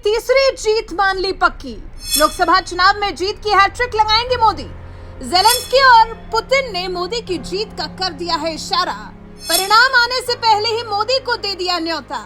तीसरी जीत मान ली पक्की। लोकसभा चुनाव में जीत की हैट्रिक लगाएंगे मोदी। ज़ेलेंस्की और पुतिन ने मोदी की जीत का कर दिया है इशारा। परिणाम आने से पहले ही मोदी को दे दिया न्योता।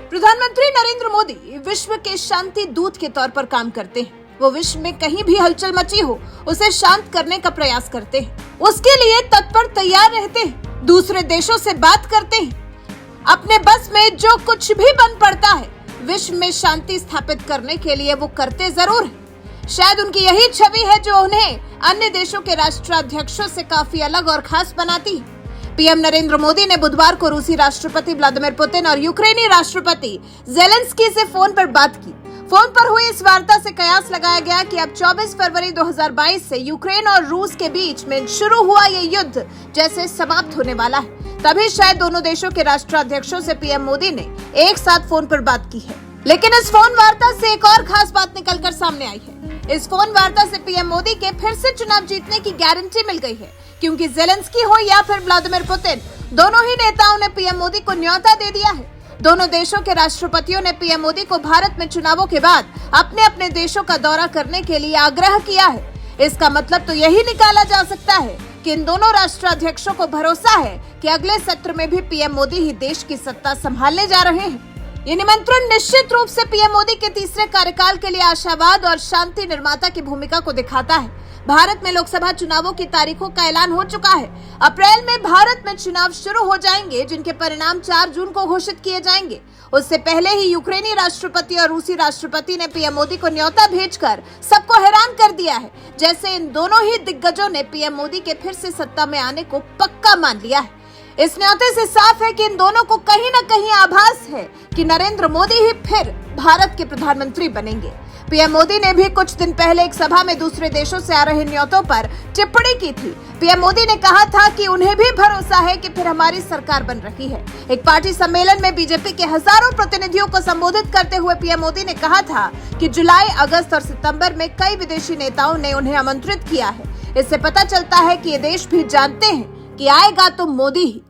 प्रधानमंत्री नरेंद्र मोदी विश्व के शांति दूत के तौर पर काम करते हैं। वो विश्व में कहीं भी हलचल मची हो उसे शांत करने का प्रयास करते हैं। उसके लिए तत्पर तैयार रहते हैं। दूसरे देशों से बात करते हैं। अपने बस में जो कुछ भी बन पड़ता है विश्व में शांति स्थापित करने के लिए वो करते जरूर हैं। शायद उनकी यही छवि है जो उन्हें अन्य देशों के राष्ट्राध्यक्षों से काफी अलग और खास बनाती है। पीएम नरेंद्र मोदी ने बुधवार को रूसी राष्ट्रपति व्लादिमीर पुतिन और यूक्रेनी राष्ट्रपति ज़ेलेंस्की से फोन पर बात की। फोन पर हुई इस वार्ता से कयास लगाया गया कि अब 24 फरवरी 2022 से यूक्रेन और रूस के बीच में शुरू हुआ ये युद्ध जैसे समाप्त होने वाला है। तभी शायद दोनों देशों के राष्ट्राध्यक्षों से पीएम मोदी ने एक साथ फोन पर बात की है। लेकिन इस फोन वार्ता से एक और खास बात निकलकर सामने आई है। इस फोन वार्ता से पीएम मोदी के फिर से चुनाव जीतने की गारंटी मिल गई है, क्योंकि ज़ेलेंस्की हो या फिर व्लादिमीर पुतिन, दोनों ही नेताओं ने पीएम मोदी को न्योता दे दिया है। दोनों देशों के राष्ट्रपतियों ने पीएम मोदी को भारत में चुनावों के बाद अपने अपने देशों का दौरा करने के लिए आग्रह किया है। इसका मतलब तो यही निकाला जा सकता है कि इन दोनों राष्ट्राध्यक्षों को भरोसा है कि अगले सत्र में भी पीएम मोदी ही देश की सत्ता संभालने जा रहे हैं। ये निमंत्रण निश्चित रूप से पीएम मोदी के तीसरे कार्यकाल के लिए आशावाद और शांति निर्माता की भूमिका को दिखाता है। भारत में लोकसभा चुनावों की तारीखों का ऐलान हो चुका है। अप्रैल में भारत में चुनाव शुरू हो जाएंगे, जिनके परिणाम 4 जून को घोषित किए जाएंगे। उससे पहले ही यूक्रेनी राष्ट्रपति और रूसी राष्ट्रपति ने पीएम मोदी को न्योता भेजकर सबको हैरान कर दिया है। जैसे इन दोनों ही दिग्गजों ने पीएम मोदी के फिर से सत्ता में आने को पक्का मान लिया है। इस न्योते से साफ है कि इन दोनों को कहीं न कहीं आभास है कि नरेंद्र मोदी ही फिर भारत के प्रधानमंत्री बनेंगे। पीएम मोदी ने भी कुछ दिन पहले एक सभा में दूसरे देशों से आ रहे न्योतों पर टिप्पणी की थी। पीएम मोदी ने कहा था कि उन्हें भी भरोसा है कि फिर हमारी सरकार बन रही है। एक पार्टी सम्मेलन में बीजेपी के हजारों प्रतिनिधियों को संबोधित करते हुए पीएम मोदी ने कहा था कि जुलाई, अगस्त और सितंबर में कई विदेशी नेताओं ने उन्हें आमंत्रित किया है। इससे पता चलता है कि ये देश भी जानते हैं कि आएगा तो मोदी ही।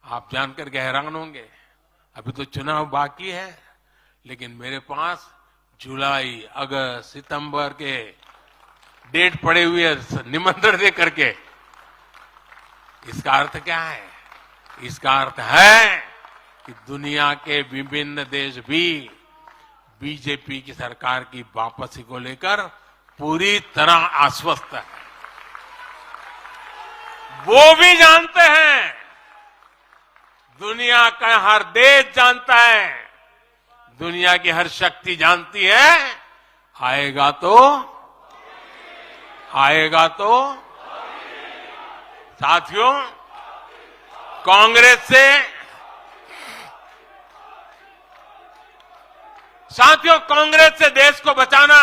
आप जानकर के हैरान होंगे, अभी तो चुनाव बाकी है, लेकिन मेरे पास जुलाई, अगस्त, सितंबर के डेट पड़े हुए निमंत्रण दे करके। इसका अर्थ क्या है? इसका अर्थ है कि दुनिया के विभिन्न देश भी बीजेपी की सरकार की वापसी को लेकर पूरी तरह आश्वस्त है। वो भी जानते हैं, दुनिया का हर देश जानता है, दुनिया की हर शक्ति जानती है, आएगा तो साथियों, कांग्रेस से देश को बचाना,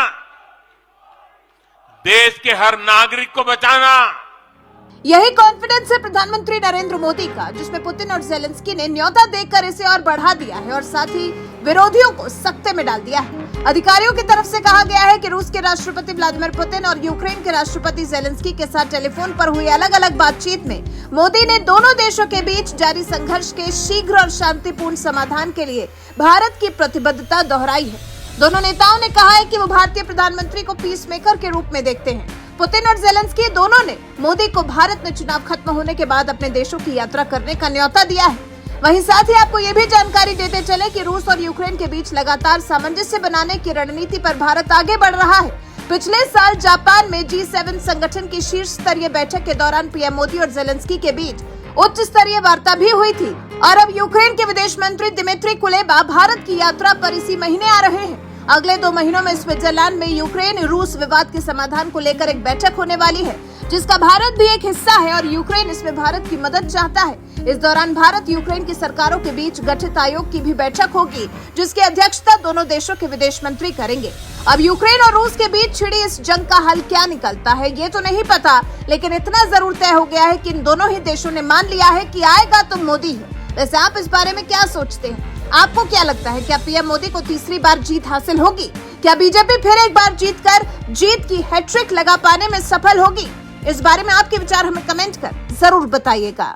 देश के हर नागरिक को बचाना, यही कॉन्फिडेंस है प्रधानमंत्री नरेंद्र मोदी का, जिसमें पुतिन और ज़ेलेंस्की ने न्योता देकर इसे और बढ़ा दिया है और साथ ही विरोधियों को सख्ते में डाल दिया है। अधिकारियों की तरफ से कहा गया है कि रूस के राष्ट्रपति व्लादिमीर पुतिन और यूक्रेन के राष्ट्रपति ज़ेलेंस्की के साथ टेलीफोन पर हुई अलग अलग बातचीत में मोदी ने दोनों देशों के बीच जारी संघर्ष के शीघ्र और शांतिपूर्ण समाधान के लिए भारत की प्रतिबद्धता दोहराई है। दोनों नेताओं ने कहा है कि वो भारतीय प्रधानमंत्री को पीस मेकर के रूप में देखते हैं। पुतिन और ज़ेलेंस्की दोनों ने मोदी को भारत में चुनाव खत्म होने के बाद अपने देशों की यात्रा करने का न्योता दिया है। वहीं साथ ही आपको ये भी जानकारी देते चले कि रूस और यूक्रेन के बीच लगातार सामंजस्य बनाने की रणनीति पर भारत आगे बढ़ रहा है। पिछले साल जापान में G7 संगठन की शीर्ष स्तरीय बैठक के दौरान पीएम मोदी और ज़ेलेंस्की के बीच उच्च स्तरीय वार्ता भी हुई थी और अब यूक्रेन के विदेश मंत्री दिमित्री कुलेबा भारत की यात्रा पर इसी महीने आ रहे हैं। अगले 2 महीनों में स्विट्जरलैंड में यूक्रेन रूस विवाद के समाधान को लेकर एक बैठक होने वाली है, जिसका भारत भी एक हिस्सा है और यूक्रेन इसमें भारत की मदद चाहता है। इस दौरान भारत यूक्रेन की सरकारों के बीच गठित आयोग की भी बैठक होगी, जिसकी अध्यक्षता दोनों देशों के विदेश मंत्री करेंगे। अब यूक्रेन और रूस के बीच छिड़ी इस जंग का हल क्या निकलता है ये तो नहीं पता, लेकिन इतना जरूर तय हो गया है कि इन दोनों ही देशों ने मान लिया है कि आएगा तो मोदी है। वैसे आप इस बारे में क्या सोचते हैं? आपको क्या लगता है, क्या पीएम मोदी को तीसरी बार जीत हासिल होगी क्या बीजेपी फिर एक बार जीतकर जीत की हैट्रिक लगा पाने में सफल होगी? इस बारे में आपके विचार हमें कमेंट कर जरूर बताइएगा।